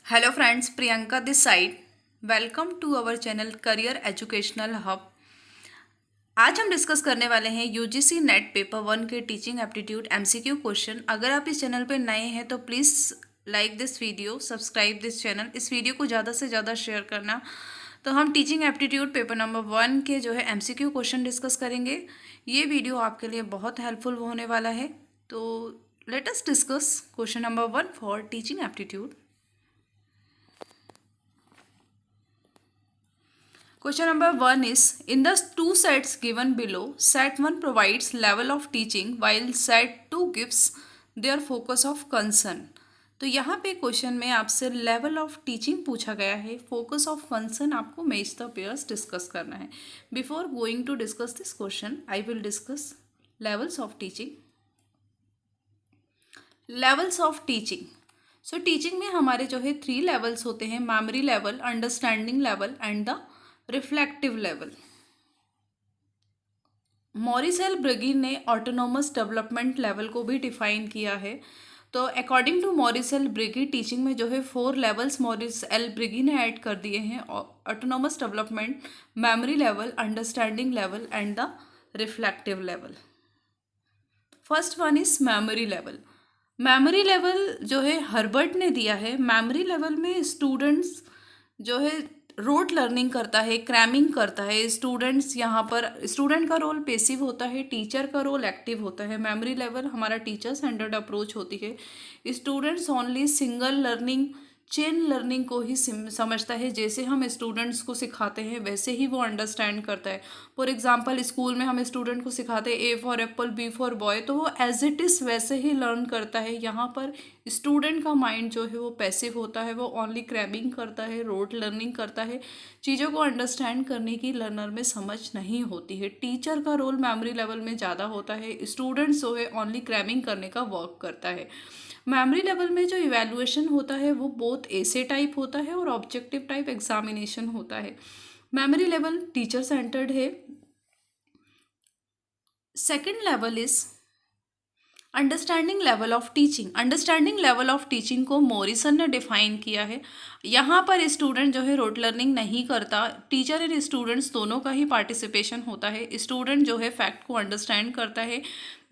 Hello friends, Priyanka this side. Welcome to our channel career educational hub. आज हम discuss करने वाले हैं यूजीसी नेट पेपर 1 के टीचिंग एप्टीट्यूड एमसीक्यू क्वेश्चन। अगर आप इस चैनल पर नए हैं तो please like this video, subscribe this channel. इस वीडियो को ज़्यादा से ज़्यादा शेयर करना। तो हम टीचिंग एप्टीट्यूड पेपर नंबर 1 के जो है एमसीक्यू क्वेश्चन डिस्कस करेंगे। ये वीडियो आपके लिए बहुत हेल्पफुल होने वाला है। तो let us discuss question number 1 for teaching aptitude. Question number 1 is, in the two sets given below, set 1 provides level of teaching while set 2 gives their focus of concern. तो यहाँ पे क्वेश्चन में आपसे level of teaching पूछा गया है, focus of concern आपको match the pairs discuss करना है। Before going to discuss this question I will discuss levels of teaching. Levels of teaching, so teaching में हमारे जो है 3 लेवल्स होते हैं, memory level, understanding level and the reflective level. Morris L ब्रिगी ने ऑटोनोमस डेवलपमेंट लेवल को भी डिफाइन किया है। तो अकॉर्डिंग टू मॉरिस एल ब्रिगी, टीचिंग में जो है 4 लेवल्स मॉरिस एल ब्रिगी ने ऐड कर दिए हैं, autonomous development, memory level, understanding level and the reflective level. First one is memory level. Memory level जो है हर्बर्ट ने दिया है। मेमोरी लेवल में स्टूडेंट्स जो है रोट लर्निंग करता है, क्रैमिंग करता है। स्टूडेंट्स यहाँ पर स्टूडेंट का रोल पेसिव होता है, टीचर का रोल एक्टिव होता है। मेमोरी लेवल हमारा टीचर सेंटर्ड अप्रोच होती है। Students only single learning, chain learning को ही समझता है। जैसे हम स्टूडेंट्स को सिखाते हैं वैसे ही वो अंडरस्टैंड करता है। फॉर एग्जांपल, स्कूल में हम स्टूडेंट को सिखाते हैं A for apple, B for boy, तो वो एज इट इज़ वैसे ही लर्न करता है। यहाँ पर स्टूडेंट का माइंड जो है वो पैसिव होता है, वो ओनली क्रैबिंग करता है, रोट लर्निंग करता है। चीज़ों को अंडरस्टैंड करने की लर्नर में समझ नहीं होती है। टीचर का रोल मेमोरी लेवल में ज़्यादा होता है, स्टूडेंट्स जो है ओनली क्रैबिंग करने का वर्क करता है। मेमोरी लेवल में जो इवैल्यूएशन होता है वो बोथ एसे टाइप होता है और ऑब्जेक्टिव टाइप एग्जामिनेशन होता है। मेमोरी लेवल टीचर सेंटर्ड है। Second level is understanding level of teaching. Understanding level of teaching को मॉरिसन ने डिफाइन किया है। यहाँ पर स्टूडेंट जो है रोट लर्निंग नहीं करता, टीचर एंड स्टूडेंट्स दोनों का ही पार्टिसिपेशन होता है। स्टूडेंट जो है फैक्ट को अंडरस्टैंड करता है,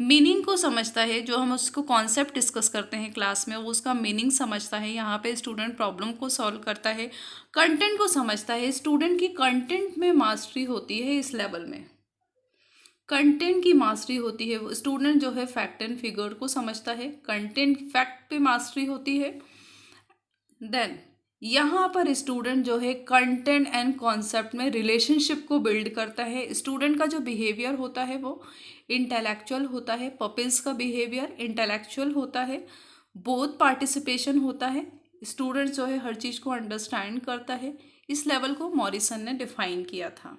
मीनिंग को समझता है। जो हम उसको कॉन्सेप्ट डिस्कस करते हैं क्लास में वो उसका मीनिंग समझता है। यहाँ पे स्टूडेंट प्रॉब्लम को सॉल्व करता है, कंटेंट को समझता है। स्टूडेंट की कंटेंट में मास्टरी होती है। इस लेवल में कंटेंट की मास्टरी होती है। वो स्टूडेंट जो है फैक्ट एंड फिगर को समझता है, कंटेंट फैक्ट पे मास्टरी होती है। देन यहाँ पर स्टूडेंट जो है कंटेंट एंड कॉन्सेप्ट में रिलेशनशिप को बिल्ड करता है। स्टूडेंट का जो बिहेवियर होता है वो इंटेलेक्चुअल होता है, पपिल्स का बिहेवियर इंटेलेक्चुअल होता है, बोथ पार्टिसिपेशन होता है। स्टूडेंट जो है हर चीज़ को अंडरस्टैंड करता है। इस लेवल को मॉरिसन ने डिफाइन किया था।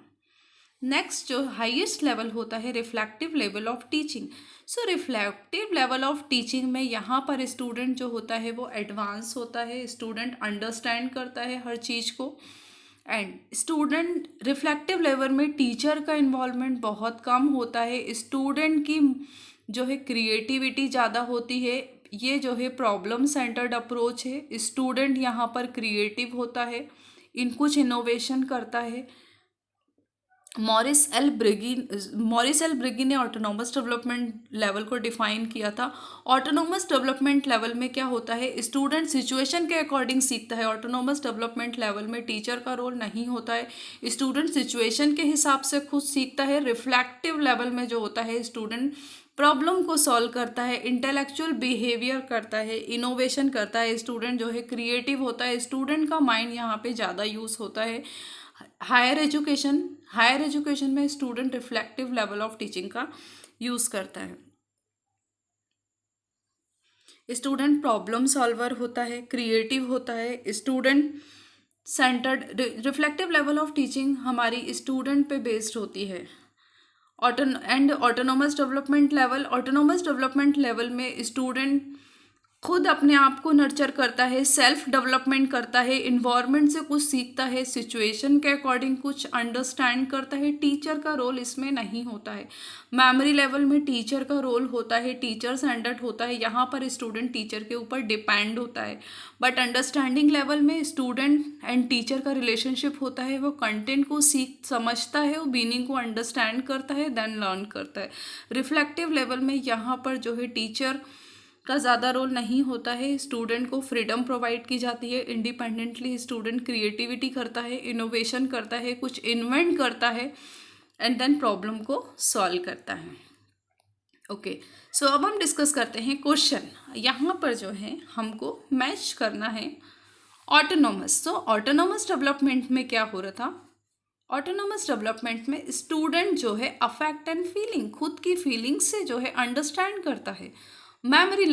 नेक्स्ट जो हाईएस्ट लेवल होता है reflective level of teaching. So reflective level of teaching में यहाँ पर स्टूडेंट जो होता है वो एडवांस होता है, स्टूडेंट अंडरस्टैंड करता है हर चीज़ को। एंड स्टूडेंट रिफ्लेक्टिव लेवल में टीचर का इन्वॉल्वमेंट बहुत कम होता है, स्टूडेंट की जो है क्रिएटिविटी ज़्यादा होती है। ये जो है प्रॉब्लम सेंटर्ड अप्रोच है। स्टूडेंट यहाँ पर क्रिएटिव होता है, इन कुछ इनोवेशन करता है। मॉरिस एल ब्रिगी ने ऑटोनोमस डेवलपमेंट लेवल को डिफाइन किया था। ऑटोनोमस डेवलपमेंट लेवल में क्या होता है, स्टूडेंट सिचुएशन के अकॉर्डिंग सीखता है। ऑटोनोमस डेवलपमेंट लेवल में टीचर का रोल नहीं होता है, स्टूडेंट सिचुएशन के हिसाब से खुद सीखता है। रिफ्लेक्टिव लेवल में जो होता है स्टूडेंट प्रॉब्लम को सॉल्व करता है, इंटेलेक्चुअल बिहेवियर करता है, इनोवेशन करता है। स्टूडेंट जो है क्रिएटिव होता है, स्टूडेंट का माइंड यहाँ पे ज़्यादा यूज़ होता है। हायर एजुकेशन में student reflective level of teaching का यूज़ करता है। स्टूडेंट प्रॉब्लम सॉल्वर होता है, क्रिएटिव होता है, student centred. Reflective level of teaching हमारी स्टूडेंट पे बेस्ड होती है। ऑटोनोमस डेवलपमेंट लेवल में स्टूडेंट खुद अपने आप को नर्चर करता है, सेल्फ डेवलपमेंट करता है, इन्वायरमेंट से कुछ सीखता है, सिचुएशन के अकॉर्डिंग कुछ अंडरस्टैंड करता है। टीचर का रोल इसमें नहीं होता है। मेमोरी लेवल में टीचर का रोल होता है, टीचर सेंटर्ड होता है, यहाँ पर स्टूडेंट टीचर के ऊपर डिपेंड होता है। बट अंडरस्टैंडिंग लेवल में स्टूडेंट एंड टीचर का रिलेशनशिप होता है, वो कंटेंट को समझता है, वो मीनिंग को अंडरस्टैंड करता है, देन लर्न करता है। रिफ्लेक्टिव लेवल में यहाँ पर जो है टीचर का ज़्यादा रोल नहीं होता है, स्टूडेंट को फ्रीडम प्रोवाइड की जाती है, इंडिपेंडेंटली स्टूडेंट क्रिएटिविटी करता है, इनोवेशन करता है, कुछ इन्वेंट करता है एंड देन प्रॉब्लम को सॉल्व करता है। ओके, सो अब हम डिस्कस करते हैं क्वेश्चन। यहाँ पर जो है हमको मैच करना है ऑटोनोमस। तो ऑटोनोमस डेवलपमेंट में क्या हो रहा था? ऑटोनोमस डेवलपमेंट में स्टूडेंट जो है अफेक्ट एंड फीलिंग, खुद की फीलिंग से जो है अंडरस्टैंड करता है। मेमोरी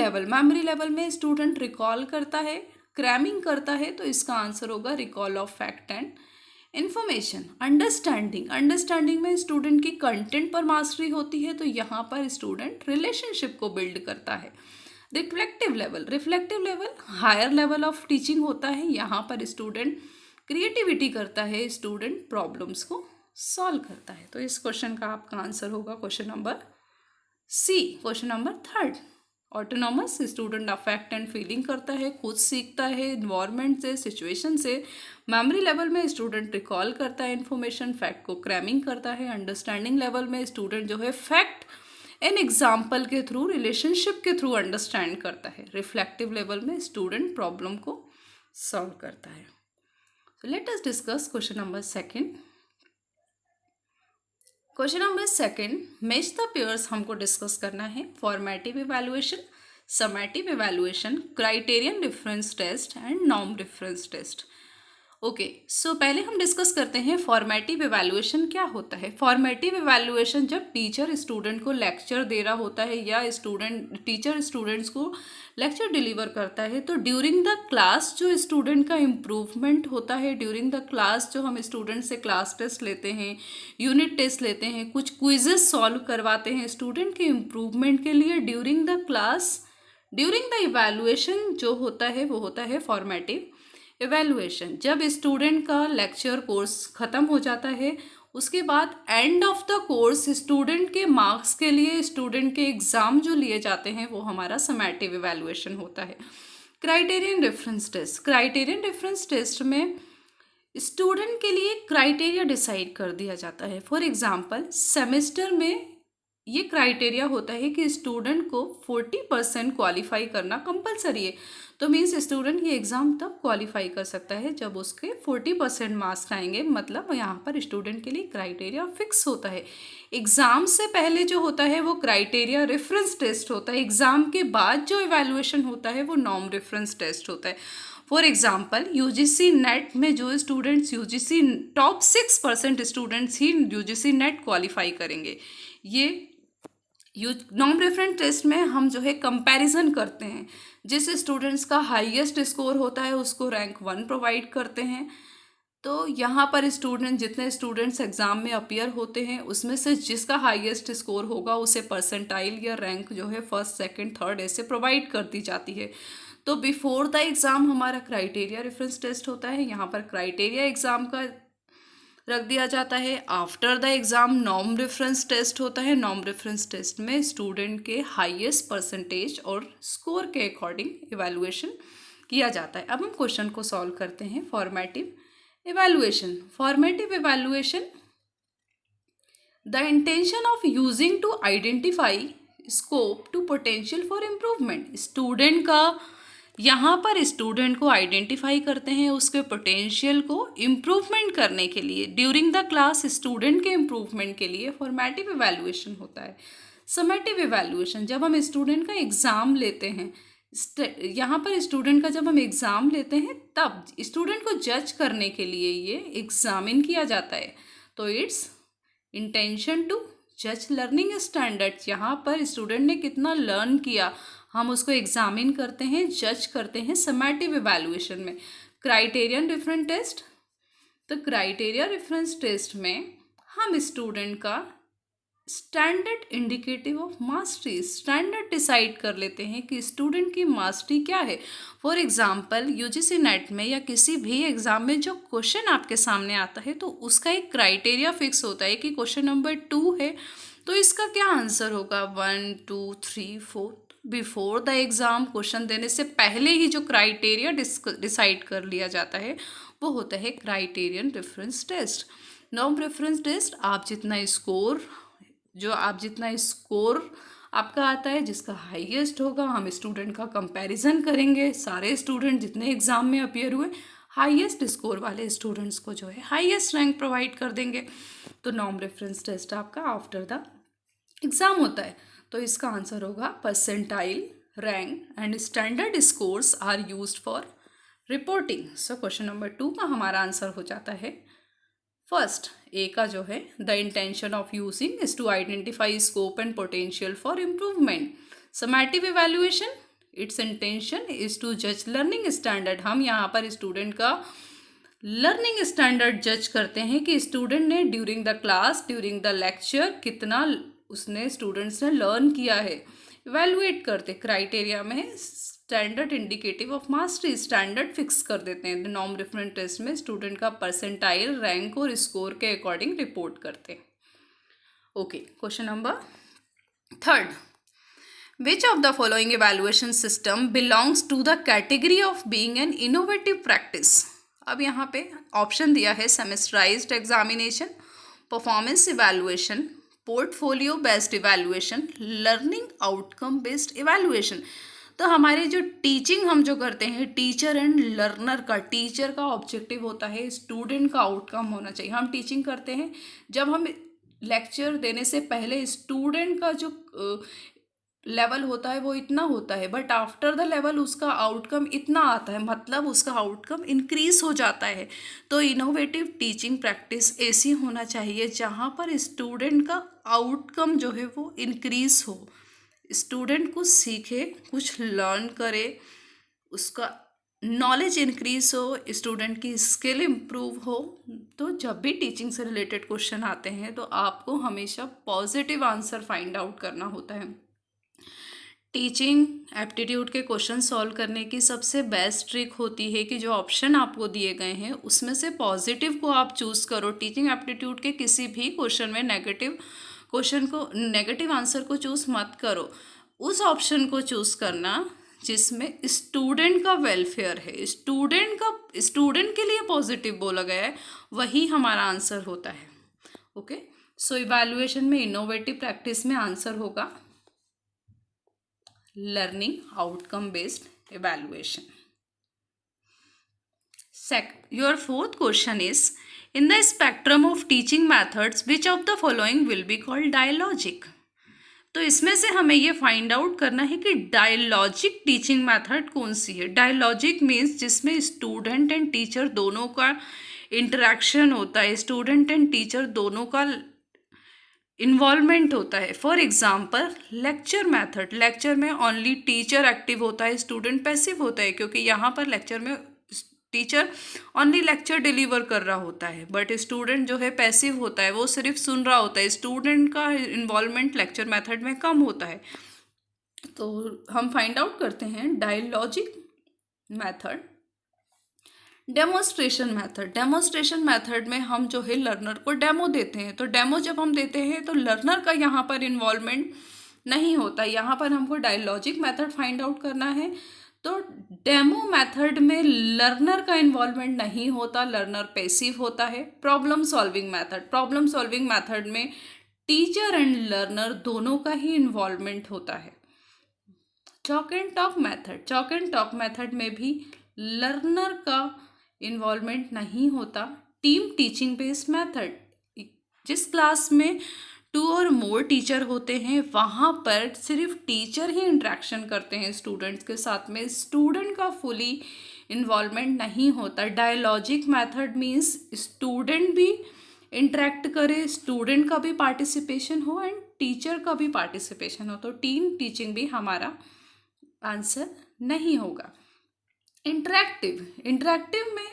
लेवल में स्टूडेंट रिकॉल करता है, क्रैमिंग करता है, तो इसका आंसर होगा recall of fact and information. Understanding में स्टूडेंट की कंटेंट पर मास्टरी होती है, तो यहाँ पर स्टूडेंट रिलेशनशिप को बिल्ड करता है। Reflective level higher level of teaching होता है, यहाँ पर स्टूडेंट क्रिएटिविटी करता है, स्टूडेंट प्रॉब्लम्स को सॉल्व करता है। तो इस क्वेश्चन का आपका आंसर होगा question number C. Question number 3, autonomous student affect and feeling करता है, खुद सीखता है, इन्वायरमेंट से, सिचुएशन से। मेमोरी लेवल में स्टूडेंट रिकॉल करता है इन्फॉर्मेशन, फैक्ट को क्रैमिंग करता है। अंडरस्टैंडिंग लेवल में स्टूडेंट जो है फैक्ट एन एग्जाम्पल के थ्रू, रिलेशनशिप के थ्रू अंडरस्टैंड करता है। रिफ्लेक्टिव लेवल में स्टूडेंट प्रॉब्लम को सॉल्व करता है। So let us discuss question number 2. Question number 2, match the pairs हमको डिस्कस करना है। Formative evaluation, summative evaluation, criterion difference test and norm difference test. Okay, so पहले हम डिस्कस करते हैं फॉर्मेटिव इवैल्यूएशन क्या होता है। फॉर्मेटिव इवैल्यूएशन जब टीचर स्टूडेंट को लेक्चर दे रहा होता है या टीचर स्टूडेंट्स को लेक्चर डिलीवर करता है, तो ड्यूरिंग द क्लास जो स्टूडेंट का इम्प्रूवमेंट होता है, ड्यूरिंग द क्लास जो हम स्टूडेंट से क्लास टेस्ट लेते हैं, यूनिट टेस्ट लेते हैं, कुछ क्विजेस सॉल्व करवाते हैं स्टूडेंट के इम्प्रूवमेंट के लिए, ड्यूरिंग द इवैल्यूएशन जो होता है वो होता है फॉर्मेटिव इवैल्यूएशन। जब स्टूडेंट का लेक्चर कोर्स ख़त्म हो जाता है, उसके बाद end of the course student के मार्क्स के लिए स्टूडेंट के एग्ज़ाम जो लिए जाते हैं वो हमारा समेटिव इवैल्यूएशन होता है। क्राइटेरियन डिफरेंस टेस्ट में स्टूडेंट के लिए क्राइटेरिया डिसाइड कर दिया जाता है। फॉर एग्जांपल, सेमेस्टर में ये क्राइटेरिया होता है कि स्टूडेंट को 40% क्वालिफाई करना कंपलसरी है। तो मीन्स स्टूडेंट ये एग्ज़ाम तब क्वालिफाई कर सकता है जब उसके 40% मार्क्स आएंगे, मतलब यहाँ पर स्टूडेंट के लिए क्राइटेरिया फिक्स होता है। एग्ज़ाम से पहले जो होता है वो क्राइटेरिया रेफरेंस टेस्ट होता है, एग्ज़ाम के बाद जो इवैल्यूएशन होता है वो नॉर्म रेफरेंस टेस्ट होता है। फॉर एग्जाम्पल, यूजीसी नेट में जो स्टूडेंट्स यूजीसी टॉप 6% स्टूडेंट्स ही यूजीसी नेट क्वालिफाई करेंगे। ये नॉर्म रेफरेंस टेस्ट में हम जो है कंपैरिजन करते हैं, जिस स्टूडेंट्स का हाईएस्ट स्कोर होता है उसको रैंक 1 प्रोवाइड करते हैं। तो यहाँ पर जितने स्टूडेंट्स एग्ज़ाम में अपीयर होते हैं उसमें से जिसका हाईएस्ट स्कोर होगा उसे परसेंटाइल या रैंक जो है 1st, 2nd, 3rd ऐसे प्रोवाइड कर दी जाती है। तो बिफोर द एग्ज़ाम हमारा क्राइटेरिया रेफरेंस टेस्ट होता है, यहाँ पर क्राइटेरिया एग्ज़ाम का रख दिया जाता है। After the exam norm reference test होता है। नॉर्म रेफरेंस टेस्ट में स्टूडेंट के हाईएस्ट परसेंटेज और स्कोर के अकॉर्डिंग इवैल्यूएशन किया जाता है। अब हम क्वेश्चन को सॉल्व करते हैं। Formative evaluation, the intention of using to identify scope to potential for improvement. Student का यहाँ पर स्टूडेंट को आइडेंटिफाई करते हैं उसके पोटेंशियल को इम्प्रूवमेंट करने के लिए, ड्यूरिंग द क्लास स्टूडेंट के इम्प्रूवमेंट के लिए फॉर्मेटिव इवैल्यूएशन होता है। समेटिव इवैल्यूएशन, जब हम स्टूडेंट का एग्ज़ाम लेते हैं, यहाँ पर स्टूडेंट का जब हम एग्ज़ाम लेते हैं तब स्टूडेंट को जज करने के लिए ये एग्जामिन किया जाता है। तो इट्स इंटेंशन टू जज लर्निंग स्टैंडर्ड्स, यहाँ पर स्टूडेंट ने कितना लर्न किया हम उसको एग्जामिन करते हैं, जज करते हैं समेटिव इवैल्यूएशन में। क्राइटेरियन डिफरेंट टेस्ट, तो क्राइटेरिया रेफरेंस टेस्ट में हम स्टूडेंट का standard indicative of mastery, standard decide कर लेते हैं कि स्टूडेंट की मास्टरी क्या है। फॉर एग्जांपल यूजीसी नेट में या किसी भी एग्जाम में जो क्वेश्चन आपके सामने आता है तो उसका एक क्राइटेरिया फिक्स होता है कि क्वेश्चन नंबर 2 है तो इसका क्या आंसर होगा, 1 2 3 4। बिफोर द एग्ज़ाम क्वेश्चन देने से पहले ही जो क्राइटेरिया डिसाइड कर लिया जाता है वो होता है criterion reference test. Norm reference test आप जितना स्कोर आपका आता है, जिसका हाईएस्ट होगा, हम स्टूडेंट का कंपैरिजन करेंगे, सारे स्टूडेंट जितने एग्ज़ाम में अपीयर हुए हाईएस्ट स्कोर वाले स्टूडेंट्स को जो है हाईएस्ट रैंक प्रोवाइड कर देंगे। तो नॉर्म रेफरेंस टेस्ट आपका आफ्टर द एग्ज़ाम होता है। तो इसका आंसर होगा percentile, rank and standard scores are used for reporting. So question number 2 का हमारा आंसर हो जाता है फर्स्ट, ए का जो है the intention of using is to identify scope and potential for improvement. Summative evaluation, its intention is to जज learning standard. हम यहाँ पर स्टूडेंट का लर्निंग स्टैंडर्ड जज करते हैं कि स्टूडेंट ने during the class, during the lecture कितना उसने स्टूडेंट्स ने लर्न किया है। इवैल्यूएट करते क्राइटेरिया में standard indicative of mastery, standard fix कर देते हैं। नॉर्म रेफरेंस टेस्ट में स्टूडेंट का परसेंटाइल, रैंक और स्कोर के अकॉर्डिंग रिपोर्ट करते हैं। Okay, question number 3, which of the following evaluation system belongs to the category of being an innovative practice. अब यहाँ पे ऑप्शन दिया है semesterized examination, performance evaluation, portfolio based evaluation, learning outcome based evaluation. तो हमारे जो टीचिंग हम जो करते हैं, टीचर एंड लर्नर का, टीचर का ऑब्जेक्टिव होता है स्टूडेंट का आउटकम होना चाहिए। हम टीचिंग करते हैं जब हम लेक्चर देने से पहले स्टूडेंट का जो लेवल होता है वो इतना होता है, बट आफ्टर द लेवल उसका आउटकम इतना आता है, मतलब उसका आउटकम इंक्रीज हो जाता है। तो इनोवेटिव टीचिंग प्रैक्टिस ऐसी होना चाहिए जहाँ पर स्टूडेंट का आउटकम जो है वो इंक्रीज हो, स्टूडेंट कुछ सीखे, कुछ लर्न करे, उसका नॉलेज इंक्रीज हो, स्टूडेंट की स्किल इम्प्रूव हो। तो जब भी टीचिंग से रिलेटेड क्वेश्चन आते हैं तो आपको हमेशा पॉजिटिव आंसर फाइंड आउट करना होता है। टीचिंग एप्टीट्यूड के क्वेश्चन सॉल्व करने की सबसे बेस्ट ट्रिक होती है कि जो ऑप्शन आपको दिए गए हैं उसमें से पॉजिटिव को आप चूज़ करो। टीचिंग एप्टीट्यूड के किसी भी क्वेश्चन में नेगेटिव आंसर को चूज़ मत करो। उस ऑप्शन को चूज़ करना जिसमें स्टूडेंट का वेलफेयर है, स्टूडेंट के लिए पॉजिटिव बोला गया है, वही हमारा आंसर होता है। ओके, सो इवैल्यूएशन में इनोवेटिव प्रैक्टिस में आंसर होगा learning outcome based evaluation. Your fourth question is, in the spectrum of teaching methods which of the following will be called dialogic। तो इसमें से हमें ये फाइंड आउट करना है कि डायलॉजिक टीचिंग मेथड कौन सी है। डायलॉजिक मीन्स जिसमें स्टूडेंट एंड टीचर दोनों का इंटरेक्शन होता है, स्टूडेंट एंड टीचर दोनों का इन्वॉल्वमेंट होता है। For example lecture method, lecture में ओनली टीचर एक्टिव होता है, स्टूडेंट पैसिव होता है, क्योंकि यहाँ पर लेक्चर में टीचर ओनली लेक्चर डिलीवर कर रहा होता है, बट स्टूडेंट जो है पैसिव होता है, वो सिर्फ सुन रहा होता है। स्टूडेंट का इन्वॉल्वमेंट लेक्चर मेथड में कम होता है। तो हम फाइंड आउट करते हैं डायलॉजिक मेथड। डेमोस्ट्रेशन मेथड में हम जो है लर्नर को डेमो देते हैं। तो डेमो जब हम देते हैं तो लर्नर का यहाँ पर इन्वॉल्वमेंट नहीं होता। यहाँ पर हमको डायलॉजिक मेथड फाइंड आउट करना है। तो डेमो मेथड में लर्नर का इन्वॉल्वमेंट नहीं होता, लर्नर पैसिव होता है। प्रॉब्लम सॉल्विंग मेथड में टीचर एंड लर्नर दोनों का ही इन्वॉल्वमेंट होता है। चॉक एंड टॉक मेथड में भी लर्नर का इन्वॉल्वमेंट नहीं होता। टीम टीचिंग बेस्ड मेथड, जिस क्लास में 2 और मोर टीचर होते हैं वहाँ पर सिर्फ टीचर ही इंटरेक्शन करते हैं स्टूडेंट्स के साथ में, स्टूडेंट का फुली इन्वॉल्वमेंट नहीं होता। डायलॉजिक मेथड मीन्स स्टूडेंट भी इंटरेक्ट करे, स्टूडेंट का भी पार्टिसिपेशन हो एंड टीचर का भी पार्टिसिपेशन हो। तो टीम टीचिंग भी हमारा आंसर नहीं होगा। इंटरेक्टिव में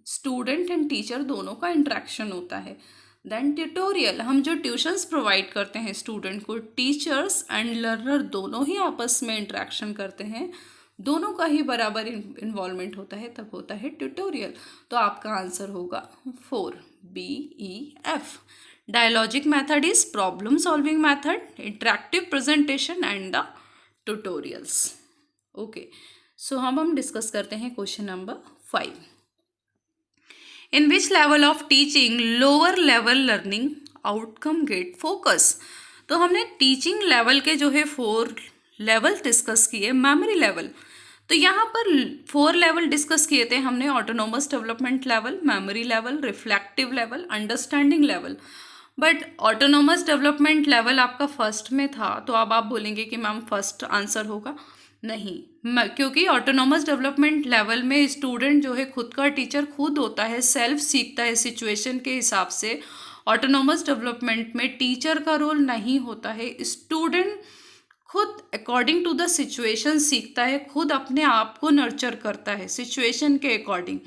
स्टूडेंट एंड टीचर दोनों का इंटरेक्शन होता है। देन ट्यूटोरियल, हम जो ट्यूशंस प्रोवाइड करते हैं स्टूडेंट को, टीचर्स एंड लर्नर दोनों ही आपस में इंटरेक्शन करते हैं, दोनों का ही बराबर इन्वॉल्वमेंट होता है, तब होता है ट्यूटोरियल। तो आपका आंसर होगा 4BEF। Dialogic method is problem solving method, interactive presentation and the tutorials. Okay, so हम डिस्कस करते हैं question number 5। In which level of teaching lower level learning outcome get focus. तो हमने टीचिंग लेवल के जो है 4 level discuss किए। Memory level, तो यहाँ पर 4 लेवल डिस्कस किए थे हमने, autonomous development level, memory level, reflective level, understanding level. But autonomous development level आपका फर्स्ट में था, तो अब आप बोलेंगे कि मैम फर्स्ट आंसर होगा, नहीं, क्योंकि ऑटोनोमस डेवलपमेंट लेवल में स्टूडेंट जो है खुद का टीचर खुद होता है, सेल्फ सीखता है सिचुएशन के हिसाब से। ऑटोनोमस डेवलपमेंट में टीचर का रोल नहीं होता है, स्टूडेंट खुद अकॉर्डिंग टू द सिचुएशन सीखता है, खुद अपने आप को नर्चर करता है सिचुएशन के अकॉर्डिंग।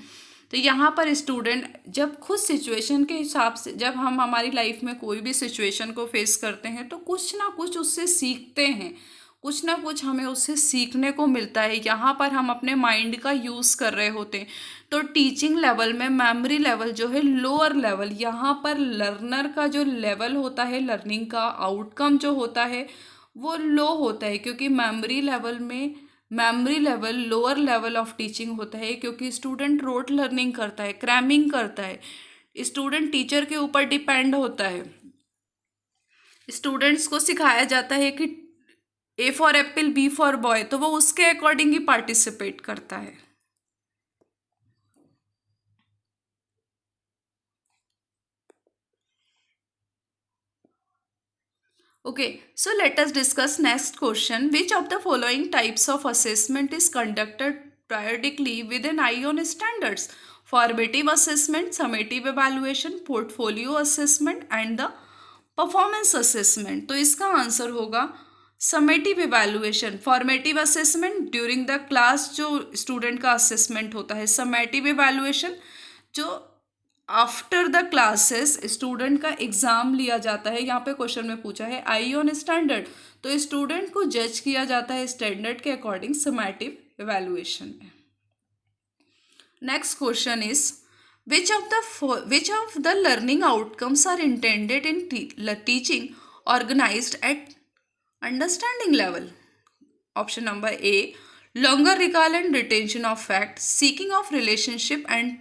तो यहाँ पर स्टूडेंट जब खुद सिचुएशन के हिसाब से, जब हम हमारी लाइफ में कोई भी सिचुएशन को फेस करते हैं तो कुछ ना कुछ उससे सीखते हैं, कुछ ना कुछ हमें उससे सीखने को मिलता है। यहाँ पर हम अपने माइंड का यूज़ कर रहे होते हैं। तो टीचिंग लेवल में मेमोरी लेवल जो है लोअर लेवल, यहाँ पर लर्नर का जो लेवल होता है, लर्निंग का आउटकम जो होता है वो लो होता है, क्योंकि memory level lower level of teaching होता है, क्योंकि स्टूडेंट रोट लर्निंग करता है, क्रैमिंग करता है, स्टूडेंट टीचर के ऊपर डिपेंड होता है। स्टूडेंट्स को सिखाया जाता है कि A for Apple, B for boy, तो वो उसके अकॉर्डिंग ही पार्टिसिपेट करता है। Okay, so let us discuss next question. Which of the following types of assessment is conducted periodically with an eye on standards? Formative assessment, summative evaluation, portfolio assessment and the performance assessment. तो इसका answer होगा summative evaluation. Formative assessment during the class जो student का assessment होता है, summative evaluation जो after the classes student का exam लिया जाता है। यहाँ पे क्वेश्चन में पूछा है आई ऑन स्टैंडर्ड, तो स्टूडेंट को जज किया जाता है स्टैंडर्ड के अकॉर्डिंग समेटिव इवैल्यूएशन में। Next question is which of the learning outcomes are intended in teaching organized at understanding level? Option number A, longer recall and retention of facts, seeking of relationship and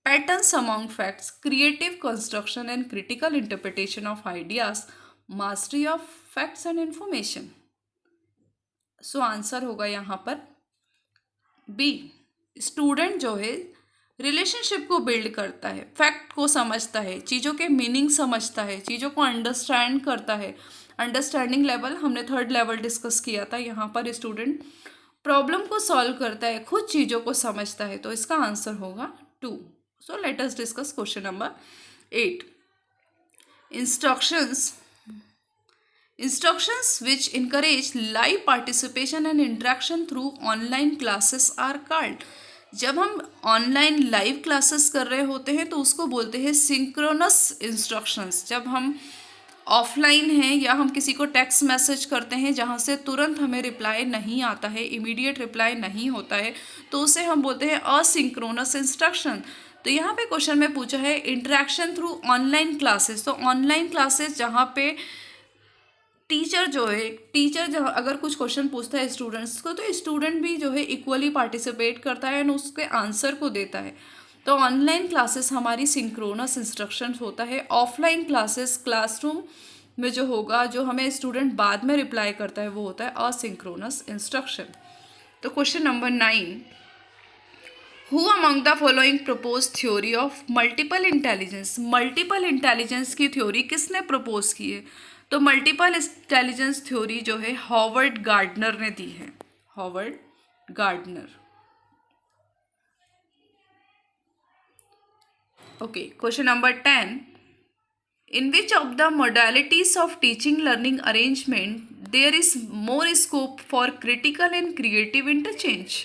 patterns among facts, creative construction and critical interpretation of ideas, mastery of facts and information. So answer होगा यहाँ पर B. Student जो है relationship को build करता है, fact को समझता है, चीज़ों के मीनिंग समझता है, चीज़ों को अंडरस्टैंड करता है। अंडरस्टैंडिंग लेवल हमने 3rd लेवल डिस्कस किया था। यहाँ पर स्टूडेंट प्रॉब्लम को सॉल्व करता है, खुद चीज़ों को समझता है, तो इसका आंसर होगा 2। So let us discuss question number 8। Instructions which encourage live participation and interaction through online classes are called। जब हम ऑनलाइन लाइव क्लासेस कर रहे होते हैं तो उसको बोलते हैं सिंक्रोनस इंस्ट्रक्शंस। जब हम ऑफलाइन हैं या हम किसी को टेक्स्ट मैसेज करते हैं जहाँ से तुरंत हमें रिप्लाई नहीं आता है, इमीडिएट रिप्लाई नहीं होता है, तो उसे हम बोलते हैं असिंक्रोनस इंस्ट्रक्शन। तो यहाँ पे क्वेश्चन में पूछा है इंटरेक्शन थ्रू ऑनलाइन क्लासेस। तो ऑनलाइन क्लासेस जहाँ पे टीचर जहाँ अगर कुछ क्वेश्चन पूछता है स्टूडेंट्स को, तो स्टूडेंट भी जो है इक्वली पार्टिसिपेट करता है और उसके आंसर को देता है। तो ऑनलाइन क्लासेस हमारी सिंक्रोनस इंस्ट्रक्शन होता है। ऑफलाइन क्लासेस क्लासरूम में जो होगा, जो हमें स्टूडेंट बाद में रिप्लाई करता है, वो होता है असिंक्रोनस इंस्ट्रक्शन। तो question number 9, who among the following propose theory of multiple intelligence. Multiple intelligence की थ्योरी किसने प्रपोज की है? तो मल्टीपल इंटेलिजेंस थ्योरी जो है हॉवर्ड गार्डनर ने दी है, Howard Gardner. Okay, question number 10, in which of the modalities of teaching learning arrangement there is more scope for critical and creative interchange?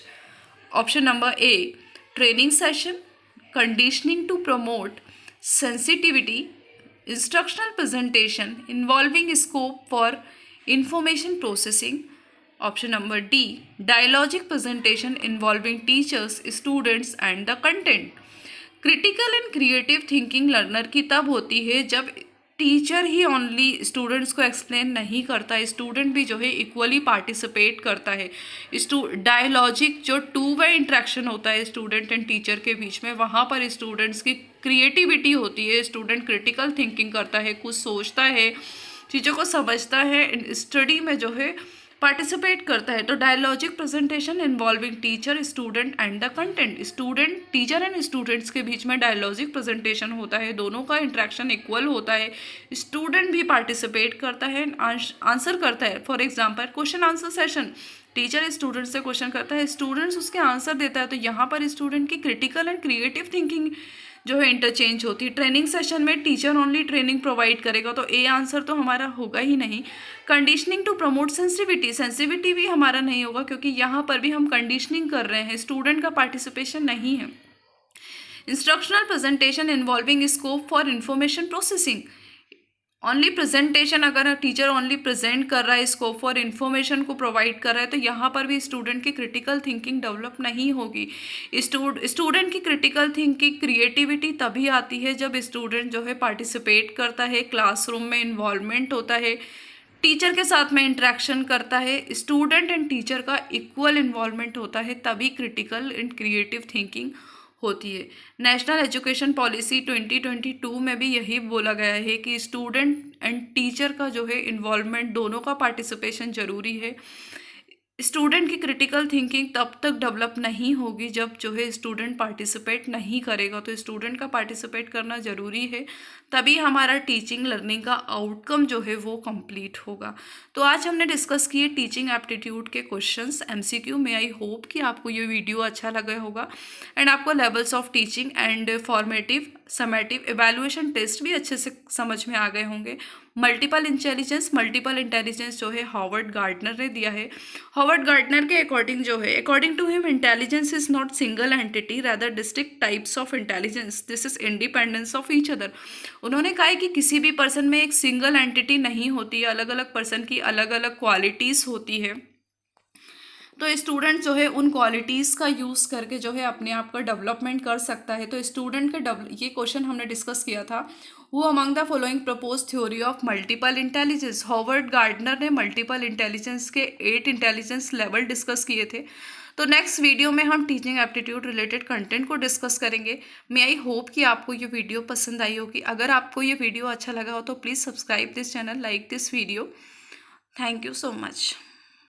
Option number A, training session, conditioning to promote sensitivity, instructional presentation involving scope for information processing. Option number D, dialogic presentation involving teachers, students and the content. Critical and creative thinking learner की तब होती है जब teacher ही only students को explain नहीं करता है, student भी जो है इक्वली पार्टिसिपेट करता है। डायलॉजिक जो टू वे इंट्रैक्शन होता है स्टूडेंट एंड टीचर के बीच में, वहाँ पर स्टूडेंट्स की क्रिएटिविटी होती है, स्टूडेंट क्रिटिकल थिंकिंग करता है, कुछ सोचता है, चीज़ों को समझता है, स्टडी में जो है पार्टिसिपेट करता है। तो dialogic presentation involving teacher, student and the content, student, teacher and students के बीच में डायलॉजिक प्रेजेंटेशन होता है, दोनों का इंट्रैक्शन इक्वल होता है, स्टूडेंट भी पार्टिसिपेट करता है, आंसर करता है। For example question answer session, teacher student से क्वेश्चन करता है, स्टूडेंट्स उसके आंसर देता है, तो यहाँ पर स्टूडेंट की क्रिटिकल एंड क्रिएटिव थिंकिंग जो है इंटरचेंज होती है। ट्रेनिंग सेशन में टीचर ओनली ट्रेनिंग प्रोवाइड करेगा, तो ए आंसर तो हमारा होगा ही नहीं। Conditioning to promote sensitivity, sensitivity भी हमारा नहीं होगा क्योंकि यहाँ पर भी हम कंडीशनिंग कर रहे हैं, स्टूडेंट का पार्टिसिपेशन नहीं है। Instructional presentation involving scope for information processing, only presentation, अगर टीचर ओनली प्रेजेंट कर रहा है, स्कोप फॉर इन्फॉर्मेशन को प्रोवाइड कर रहा है, तो यहाँ पर भी स्टूडेंट की क्रिटिकल थिंकिंग डेवलप नहीं होगी। स्टूडेंट की क्रिटिकल थिंकिंग, क्रिएटिविटी तभी आती है जब स्टूडेंट जो है पार्टिसिपेट करता है, क्लासरूम में इन्वॉल्वमेंट होता है, टीचर के साथ में इंटरेक्शन करता है, स्टूडेंट एंड टीचर का इक्वल इन्वॉल्वमेंट होता है, तभी क्रिटिकल एंड क्रिएटिव थिंकिंग होती है। नेशनल एजुकेशन पॉलिसी 2022 में भी यही बोला गया है कि स्टूडेंट एंड टीचर का जो है इन्वॉल्वमेंट, दोनों का पार्टिसिपेशन ज़रूरी है। स्टूडेंट की क्रिटिकल थिंकिंग तब तक डेवलप नहीं होगी जब जो है स्टूडेंट पार्टिसिपेट नहीं करेगा, तो स्टूडेंट का पार्टिसिपेट करना ज़रूरी है, तभी हमारा टीचिंग लर्निंग का आउटकम जो है वो कंप्लीट होगा। तो आज हमने डिस्कस किए टीचिंग एप्टीट्यूड के क्वेश्चंस MCQ में। आई होप कि आपको ये वीडियो अच्छा लगा होगा एंड आपको levels of teaching and formative, summative, evaluation test भी अच्छे से समझ में आ गए होंगे। मल्टीपल इंटेलिजेंस जो है हार्वर्ड गार्डनर ने दिया है। हार्वर्ड गार्डनर के अकॉर्डिंग जो है, according to him, intelligence is not single entity, rather distinct types of intelligence, this is independence of each other. उन्होंने कहा है कि किसी भी पर्सन में एक सिंगल एंटिटी नहीं होती है, अलग अलग पर्सन की अलग अलग क्वालिटीज़ होती है। तो स्टूडेंट जो है उन क्वालिटीज़ का यूज़ करके जो है अपने आप का डेवलपमेंट कर सकता है। तो स्टूडेंट का ये क्वेश्चन हमने डिस्कस किया था, who among the following propose theory of multiple intelligence. Harvard gardener ने मल्टीपल इंटेलिजेंस के 8 इंटेलिजेंस लेवल डिस्कस किए थे। तो नेक्स्ट वीडियो में हम टीचिंग एप्टीट्यूड रिलेटेड कंटेंट को डिस्कस करेंगे। मैं आई होप कि आपको ये वीडियो पसंद आई होगी। अगर आपको ये वीडियो अच्छा लगा हो तो please subscribe this channel, like this video. Thank you so much.